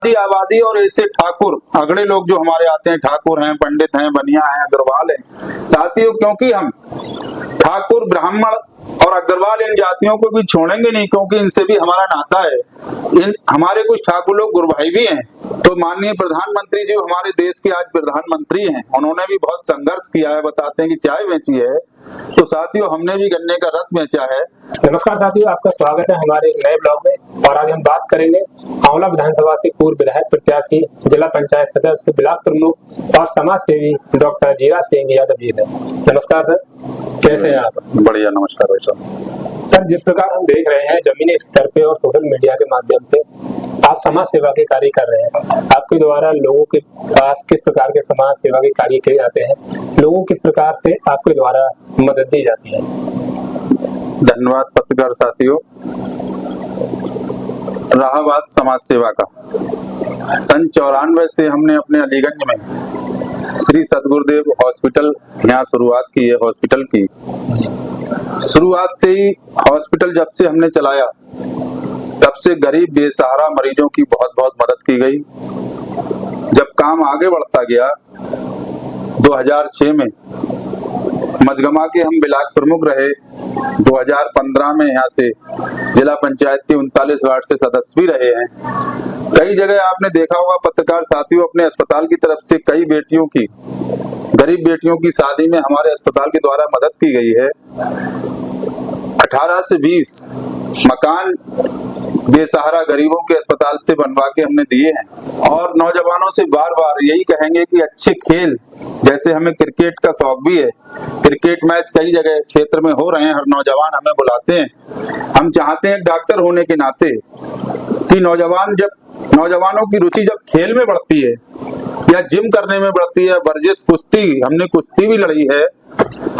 आबादी और ऐसे ठाकुर अगड़े लोग जो हमारे आते हैं, ठाकुर हैं, पंडित हैं, बनिया हैं, अग्रवाल हैं साथियों, क्योंकि हम ठाकुर, ब्राह्मण और अग्रवाल इन जातियों को भी छोड़ेंगे नहीं, क्योंकि इनसे भी हमारा नाता है। इन हमारे कुछ ठाकुर लोग गुरु भाई भी हैं। तो माननीय प्रधानमंत्री जी हमारे देश के आज प्रधानमंत्री हैं, उन्होंने भी बहुत संघर्ष किया है। बताते हैं कि चाय बेची है, तो साथियों हमने भी गन्ने का रस बेचा है। नमस्कार साथियों, आपका स्वागत है हमारे एक नए ब्लॉग में। और आज हम बात करेंगे आंवला विधानसभा से पूर्व विधायक प्रत्याशी, जिला पंचायत सदस्य, ब्लॉक प्रमुख और समाज सेवी डॉक्टर जीरा सिंह यादव जी ने। नमस्कार सर, कैसे हैं आप? बढ़िया, नमस्कार भाई साहब। सर, जिस प्रकार हम देख रहे हैं जमीनी स्तर पे और सोशल मीडिया के माध्यम से आप समाज सेवा के कार्य कर रहे हैं। आपके द्वारा लोगों के पास किस प्रकार के समाज सेवा के कार्य किए जाते हैं, लोगों किस प्रकार से आपके द्वारा मदद दी जाती है? धन्यवाद पत्रकार साथियों। रहा बात समाज सेवा का, सन 94 से हमने अपने अलीगंज में श्री सदगुरुदेव हॉस्पिटल यहाँ शुरुआत की है। हॉस्पिटल की शुरुआत से ही हॉस्पिटल जब से हमने चलाया तब से गरीब बेसहारा मरीजों की बहुत बहुत मदद की गई। जब काम आगे बढ़ता गया 2006 में मझगमा के हम ब्लॉक प्रमुख रहे। 2015 में यहाँ से जिला पंचायत के 39 वार्ड से सदस्य भी रहे हैं। कई जगह आपने देखा होगा पत्रकार साथियों, अपने अस्पताल की तरफ से कई बेटियों की, गरीब बेटियों की शादी में हमारे अस्पताल के द्वारा मदद की गई है। 18 से 20 मकान बेसहारा गरीबों के अस्पताल से बनवा के हमने दिए हैं। और नौजवानों से बार बार यही कहेंगे कि अच्छे खेल, जैसे हमें क्रिकेट का शौक भी है, क्रिकेट मैच कई जगह क्षेत्र में हो रहे हैं, हर नौजवान हमें बुलाते हैं। हम चाहते हैं डॉक्टर होने के नाते कि नौजवानों की रुचि जब खेल में बढ़ती है या जिम करने में बढ़ती है, वर्जिश, कुश्ती, हमने कुश्ती भी लड़ी है,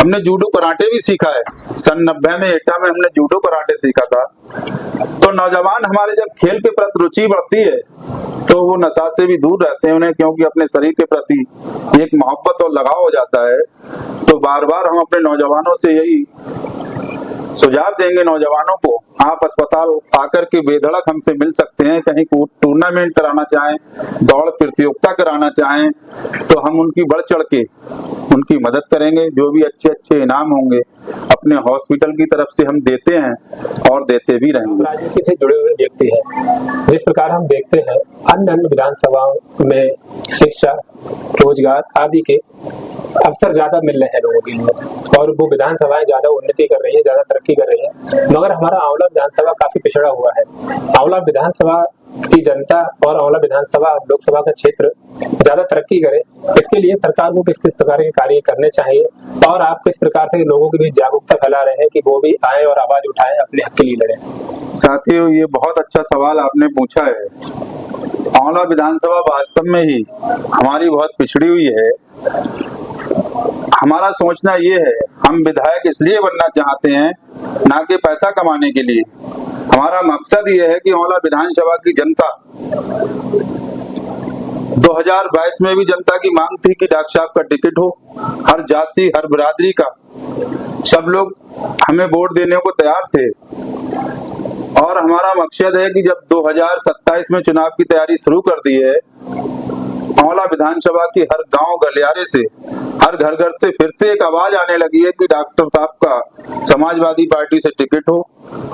हमने जूडो कराटे भी सीखा है। सन 90 में एटा में हमने जूडो कराटे सीखा था। तो नौजवान हमारे जब खेल के प्रति रुचि बढ़ती है तो वो नशा से भी दूर रहते हैं उन्हें, क्योंकि अपने शरीर के प्रति एक मोहब्बत और लगाव हो जाता है। तो बार बार हम अपने नौजवानों से यही सुझाव देंगे नौजवानों को, आप अस्पताल आकर के बेधड़क हमसे मिल सकते हैं। कहीं टूर्नामेंट कराना चाहें, दौड़ प्रतियोगिता कराना चाहें, तो हम उनकी बढ़ चढ़ के उनकी मदद करेंगे। जो भी अच्छे अच्छे इनाम होंगे अपने हॉस्पिटल की तरफ से हम देते हैं और देते भी रहेंगे। राजनीति से जुड़े हुए व्यक्ति हैं, जिस प्रकार हम देखते हैं अन्य विधानसभाओं में शिक्षा, रोजगार आदि के अवसर ज्यादा मिल रहे हैं लोगों के लिए, और वो विधानसभाएं ज्यादा उन्नति कर रही है, ज्यादा तरक्की कर रही है। मगर हमारा आंवला विधानसभा काफी पिछड़ा हुआ है। आंवला विधानसभा की जनता और आंवला विधानसभा लोकसभा का क्षेत्र ज्यादा तरक्की करे, इसके लिए सरकार को किस किस प्रकार के कार्य करने चाहिए, और आप किस प्रकार से लोगों के बीच जागरूकता फैला रहे हैं कि वो भी आए और आवाज उठाएं, अपने हक के लिए लड़ें? साथियों, ये बहुत अच्छा सवाल आपने पूछा है। आंवला विधानसभा वास्तव में ही हमारी बहुत पिछड़ी हुई है। हमारा सोचना ये है, हम विधायक इसलिए बनना चाहते हैं ना कि पैसा कमाने के लिए। हमारा मकसद ये है कि आंवला विधानसभा की जनता, 2022 में भी जनता की मांग थी कि डॉक्टर साहब का टिकट हो, हर जाति हर बिरादरी का सब लोग हमें वोट देने को तैयार थे। और हमारा मकसद है कि जब 2027 में चुनाव की तैयारी शुरू कर दी है, आंवला विधानसभा की हर गांव गलियारे से, हर घर घर से फिर से एक आवाज आने लगी है कि डॉक्टर साहब का समाजवादी पार्टी से टिकट हो,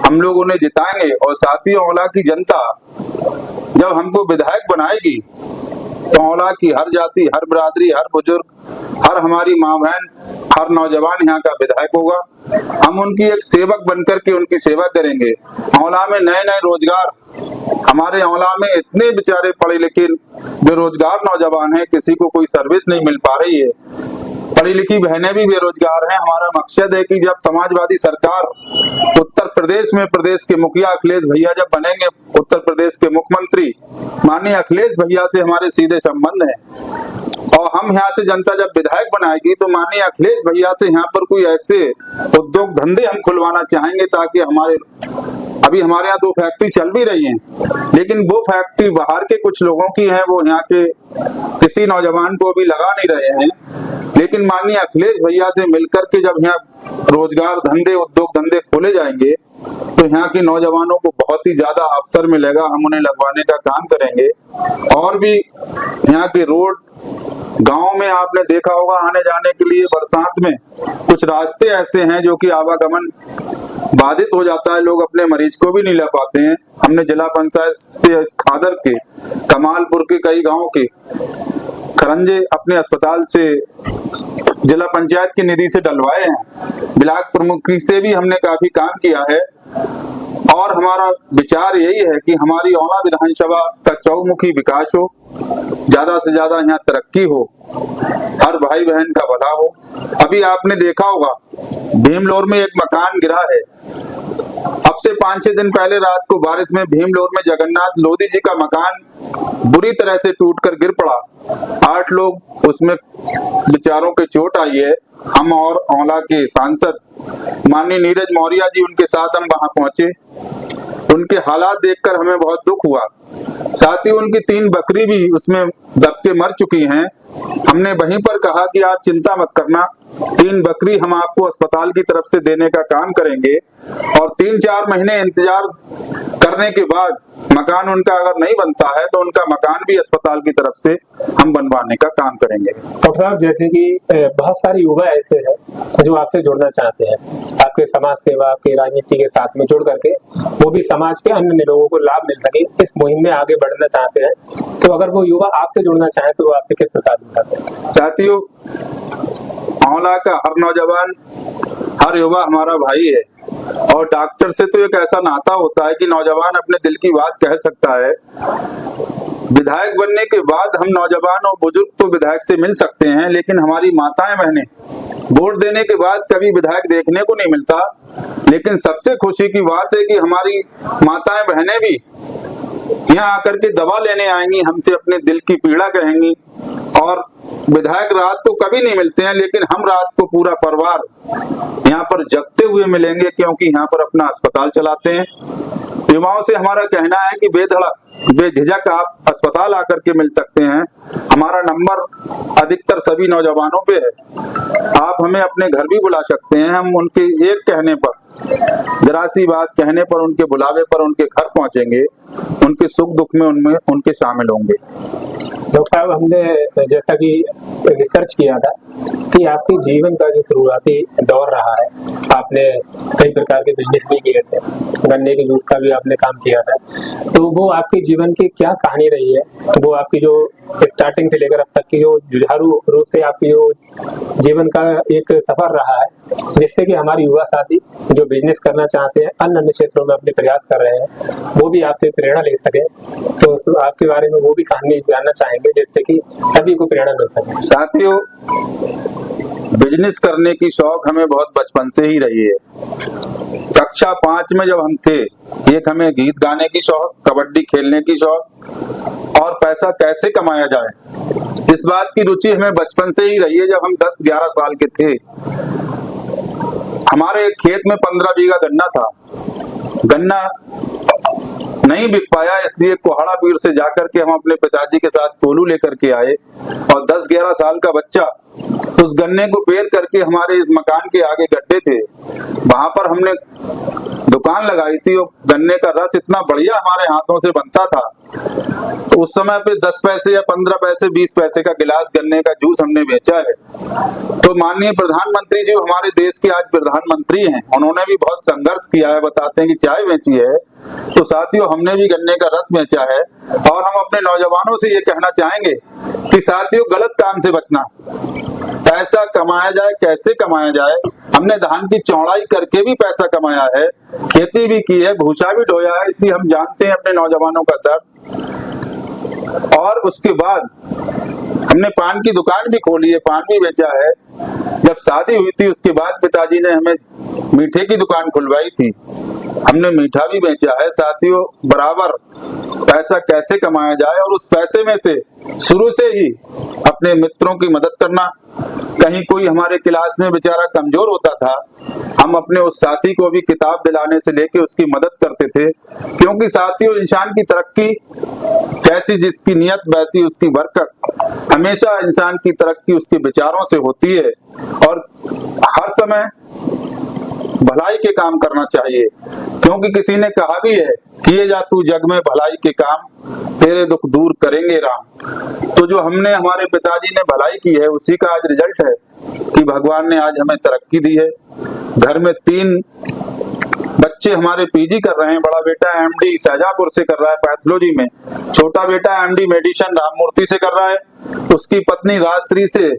हम लोग उन्हें जिताएंगे। और साथ ही आंवला की जनता जब हमको विधायक बनाएगी तो आंवला की हर जाति, हर बिरादरी, हर बुजुर्ग, हर हमारी माँ बहन, हर नौजवान यहाँ का विधायक होगा। हम उनकी एक सेवक बनकर के उनकी सेवा करेंगे। आंवला में नए नए रोजगार, हमारे आंवला में इतने बेचारे पढ़े लिखे बेरोजगार नौजवान हैं, किसी को कोई सर्विस नहीं मिल पा रही है, पढ़ी लिखी बहनें भी बेरोजगार हैं। हमारा मकसद है कि जब समाजवादी सरकार उत्तर प्रदेश में, प्रदेश के मुखिया अखिलेश भैया जब बनेंगे, उत्तर प्रदेश के मुख्यमंत्री माननीय अखिलेश भैया से हमारे सीधे संबंध हैं, और हम यहाँ से जनता जब विधायक बनाएगी तो माननीय अखिलेश भैया से यहाँ पर कोई ऐसे उद्योग धंधे हम खुलवाना चाहेंगे ताकि अभी हमारे यहाँ 2 फैक्ट्री चल भी रही हैं, लेकिन वो फैक्ट्री बाहर के कुछ लोगों की है, वो यहाँ के किसी नौजवान को भी लगा नहीं रहे हैं। लेकिन माननीय अखिलेश भैया से मिलकर के जब यहाँ रोजगार धंधे उद्योग धंधे खोले जाएंगे तो यहाँ के नौजवानों को बहुत ही ज्यादा अवसर मिलेगा, हम उन्हें लगवाने का काम करेंगे। और भी यहाँ के रोड गांव में आपने देखा होगा आने जाने के लिए बरसात में कुछ रास्ते ऐसे हैं जो कि आवागमन बाधित हो जाता है, लोग अपने मरीज को भी नहीं ला पाते हैं। हमने जिला पंचायत से खादर के कमालपुर के कई गांव के खरंजे अपने अस्पताल से जिला पंचायत की निधि से डलवाए हैं। ब्लॉक प्रमुखी से भी हमने काफी काम किया है और हमारा विचार यही है कि हमारी औला विधानसभा का चौमुखी विकास हो, ज्यादा से ज्यादा यहाँ तरक्की हो, हर भाई बहन का भला हो। अभी आपने देखा होगा भीमलोर में एक मकान गिरा है, अब से 5-6 दिन पहले रात को बारिश में भीमलोर में जगन्नाथ लोधी जी का मकान बुरी तरह से टूटकर गिर पड़ा। 8 लोग उसमें बेचारों के चोट आई है। हम और औला के सांसद माननीय नीरज मौर्य जी उनके साथ हम वहां पहुंचे, उनके हालात देखकर हमें बहुत दुख हुआ। साथ ही उनकी 3 बकरी भी उसमें दब के मर चुकी हैं। हमने वहीं पर कहा कि आप चिंता मत करना, 3 बकरी हम आपको अस्पताल की तरफ से देने का काम करेंगे और 3-4 महीने इंतजार करने के बाद मकान उनका अगर नहीं बनता है तो उनका मकान भी अस्पताल की तरफ से हम बनवाने का काम करेंगे। डॉक्टर साहब, जैसे कि बहुत सारे युवा ऐसे हैं जो आपसे जुड़ना चाहते हैं, आपके समाज सेवा आपके राजनीति के साथ में जुड़ करके वो भी समाज के अन्य लोगों को लाभ मिल सके इस मुहिम में आगे बढ़ना चाहते हैं, तो अगर वो युवा आपसे जुड़ना चाहे तो वो आपसे किस प्रकार जुड़ सकते हैं? साथियों, औला का हर नौजवान हर युवा हमारा भाई है और डॉक्टर से तो एक ऐसा नाता होता है कि नौजवान अपने दिल की बात कह सकता है। विधायक बनने के बाद हम नौजवान और बुजुर्ग तो विधायक से मिल सकते हैं, लेकिन हमारी माताएं बहनें वोट देने के बाद कभी विधायक देखने को नहीं मिलता। लेकिन सबसे खुशी की बात है कि हमारी माताएं बहनें भी यहाँ आकर के दवा लेने आएंगी, हमसे अपने दिल की पीड़ा कहेंगी। और विधायक रात को कभी नहीं मिलते हैं, लेकिन हम रात को पूरा परिवार यहाँ पर जगते हुए मिलेंगे, क्योंकि यहाँ पर अपना अस्पताल चलाते हैं। युवाओं से हमारा कहना है कि बेधड़क बेझिझक आप अस्पताल आकर के मिल सकते हैं। हमारा नंबर अधिकतर सभी नौजवानों पे है, आप हमें अपने घर भी बुला सकते हैं। हम उनके एक कहने पर, जरा सी बात कहने पर, उनके बुलावे पर उनके घर पहुंचेंगे, उनके सुख दुख में उनके शामिल होंगे। डॉक्टर साहब, हमने जैसा कि रिसर्च किया था कि आपके जीवन का जो शुरुआती दौर रहा है, आपने कई प्रकार के बिजनेस भी किए थे, गन्ने के जूस का भी आपने काम किया था, तो वो आपके जीवन की क्या कहानी रही है? वो आपकी जो स्टार्टिंग से लेकर अब तक की जो जुझारू रूप से आपकी जो जीवन का एक सफर रहा है, जिससे कि हमारे युवा साथी जो बिजनेस करना चाहते हैं, अन्य क्षेत्रों में अपने प्रयास कर रहे हैं, वो भी आपसे प्रेरणा ले सके, तो आपके बारे में वो भी कहानी जानना चाहेंगे जिससे कि सभी को प्रेरणा मिल सके। साथियों, बिजनेस करने की शौक हमें बहुत बचपन से ही रही है। कक्षा 5 में जब हम थे, एक हमें गीत गाने की शौक, कबड्डी खेलने की शौक और पैसा कैसे कमाया जाए, इस बात की रुचि हमें बचपन से ही रही है। जब हम 10-11 साल के थे, हमारे एक खेत में 15 बीघा गन्ना था। गन्ना नहीं बिक पाया, इसलिए कोहाड़ा पीर से जाकर के हम अपने पिताजी के साथ कोलू लेकर के आए और 10-11 साल का बच्चा उस गन्ने को पेर करके हमारे इस मकान के आगे गड्ढे थे, वहां पर हमने दुकान लगाई थी। और गन्ने का रस इतना बढ़िया हमारे हाथों से बनता था, तो उस समय पे 10 पैसे या 15 पैसे 20 पैसे का गिलास गन्ने का जूस हमने बेचा है। तो माननीय प्रधानमंत्री जी हमारे देश के आज प्रधानमंत्री हैं, उन्होंने भी बहुत संघर्ष किया है, बताते हैं कि चाय बेची है। तो साथियों, हमने भी गन्ने का रस बेचा है और हम अपने नौजवानों से ये कहना चाहेंगे कि साथियों, गलत काम से बचना। पैसा कमाया जाए, कैसे कमाया जाए? हमने धान की चौड़ाई करके भी पैसा कमाया है, खेती भी की है, भूसा भी ढोया है, इसलिए हम जानते हैं अपने नौजवानों का दर्द। और उसके बाद हमने पान की दुकान भी खोली है, पान भी बेचा है। जब शादी हुई थी उसके बाद पिताजी ने हमें मीठे की दुकान खुलवाई थी, हमने मीठा भी बेचा है। साथियों, बराबर पैसा कैसे कमाया जाए और उस पैसे में से शुरू से ही अपने मित्रों की मदद करना। कहीं कोई हमारे क्लास में बेचारा कमजोर होता था, हम अपने उस साथी को भी किताब दिलाने से लेके उसकी मदद करते थे, क्योंकि साथियों, इंसान की तरक्की जैसी जिसकी नियत वैसी उसकी बरकत। हमेशा इंसान की तरक्की उसके विचारों से होती है और हर समय भलाई के काम करना चाहिए, क्योंकि किसी ने कहा भी है, किए जा तू जग में भलाई के काम, तेरे दुख दूर करेंगे राम। तो जो हमने हमारे पिताजी ने भलाई की है उसी का आज रिजल्ट है कि भगवान ने आज हमें तरक्की दी है। घर में 3 बच्चे हमारे पीजी कर रहे हैं। बड़ा बेटा एमडी शाहजहांपुर से कर रहा है पैथोलॉजी में, छोटा बेटा एमडी मेडिसिन राममूर्ति से कर रहा है, उसकी पत्नी राजश्री से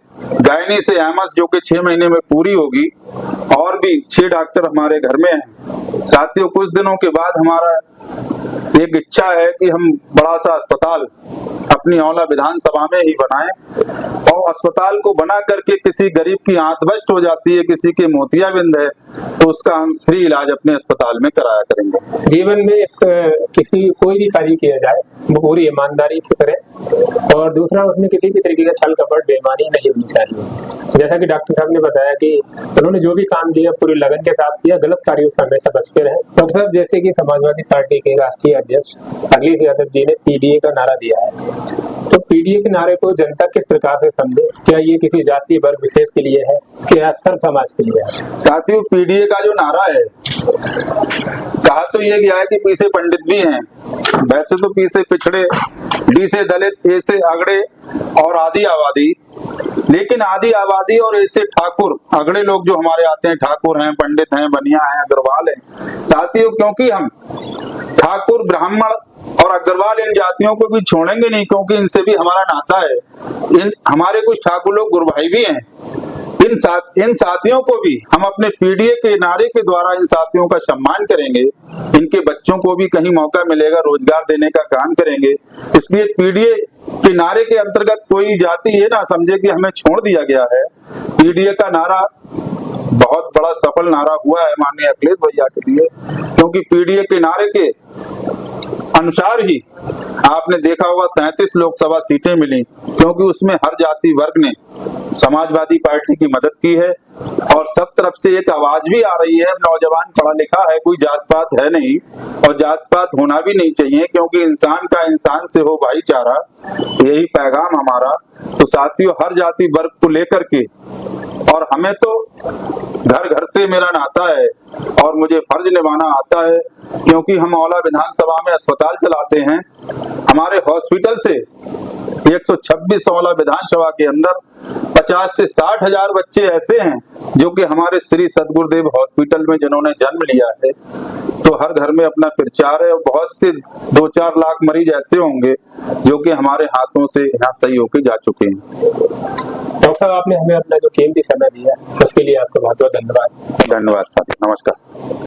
गायनी से एमएस जो कि 6 महीने में पूरी होगी, और भी 6 डॉक्टर हमारे घर में हैं। साथियों, कुछ दिनों के बाद हमारा एक इच्छा है कि हम बड़ा सा अस्पताल अपनी औला विधानसभा में ही बनाएं, और अस्पताल को बना करके किसी गरीब की आंत बस्ट हो जाती है, किसी के मोतियाबिंद है, तो उसका हम फ्री इलाज अपने अस्पताल में कराया करेंगे। जीवन में किसी कोई भी कार्य किया जाए वो पूरी ईमानदारी से करें, और दूसरा उसमें किसी भी तरीके का छल कपट बेईमानी नहीं होनी चाहिए। जैसा कि डॉक्टर साहब ने बताया कि उन्होंने जो भी काम किया पूरी लगन के साथ किया, गलत कार्यों से हमेशा बच के रहे। डॉक्टर साहब जैसे कि समाजवादी पार्टी के राष्ट्रीय अध्यक्ष अखिलेश यादव जी ने पीडीए का नारा दिया है, तो पीडीए के नारे को जनता किस प्रकार से समझे? क्या ये किसी जाति वर्ग विशेष के लिए है, क्या सर्व समाज के लिए है? साथियों, पीडीए का जो नारा है, कहा तो ये गया है कि पी से पंडित भी हैं, वैसे तो पी से पिछड़े, डी से दलित, ए से अगड़े और आदि आबादी, लेकिन आदि आबादी और ए से ठाकुर, अगड़े लोग जो हमारे आते हैं, ठाकुर हैं, पंडित हैं, बनिया हैं, अग्रवाल हैं। साथियों, क्योंकि हम ठाकुर, ब्राह्मण और अग्रवाल इन जातियों को भी छोड़ेंगे नहीं, क्योंकि इनसे भी हमारा नाता है। हमारे कुछ ठाकुर लोग गुरभाई भी हैं। इन साथियों को भी हम अपने पीडीए के नारे के द्वारा इन साथियों का सम्मान करेंगे, इनके बच्चों को भी कहीं मौका मिलेगा, रोजगार देने का काम करेंगे। इसलिए पीडीए के नारे के अंतर्गत कोई जाति ये ना समझे कि हमें छोड़ दिया गया है। पीडीए का नारा बहुत बड़ा सफल नारा हुआ है माननीय अखिलेश भैया के लिए, क्योंकि पीडीए के नारे के अनुसार ही आपने देखा होगा 37 लोकसभा सीटें मिली, क्योंकि उसमें हर जाति वर्ग ने समाजवादी पार्टी की मदद की है, और सब तरफ से एक आवाज भी आ रही है, नौजवान पढ़ा लिखा है, कोई जात पात है नहीं, और जात पात होना भी नहीं चाहिए, क्योंकि इंसान का इंसान से हो भाईचारा, यही पैगाम हमारा। तो साथियों, हर जाति वर्ग को लेकर के, और हमें तो घर घर से मेरा नाता है और मुझे फर्ज निभाना आता है, क्योंकि हम औला विधानसभा में अस्पताल चलाते हैं। हमारे हॉस्पिटल से 126 औला विधानसभा के अंदर 50 से 60 हजार बच्चे ऐसे हैं जो कि हमारे श्री सदगुरुदेव हॉस्पिटल में जिन्होंने जन्म लिया है। तो हर घर में अपना प्रचार है, और बहुत से 2-4 लाख मरीज ऐसे होंगे जो कि हमारे हाथों से यहाँ सही होके जा चुके हैं। डॉक्टर साहब, आपने हमें अपना जो कीमती समय दिया उसके लिए आपका बहुत बहुत धन्यवाद। धन्यवाद साथी, नमस्कार।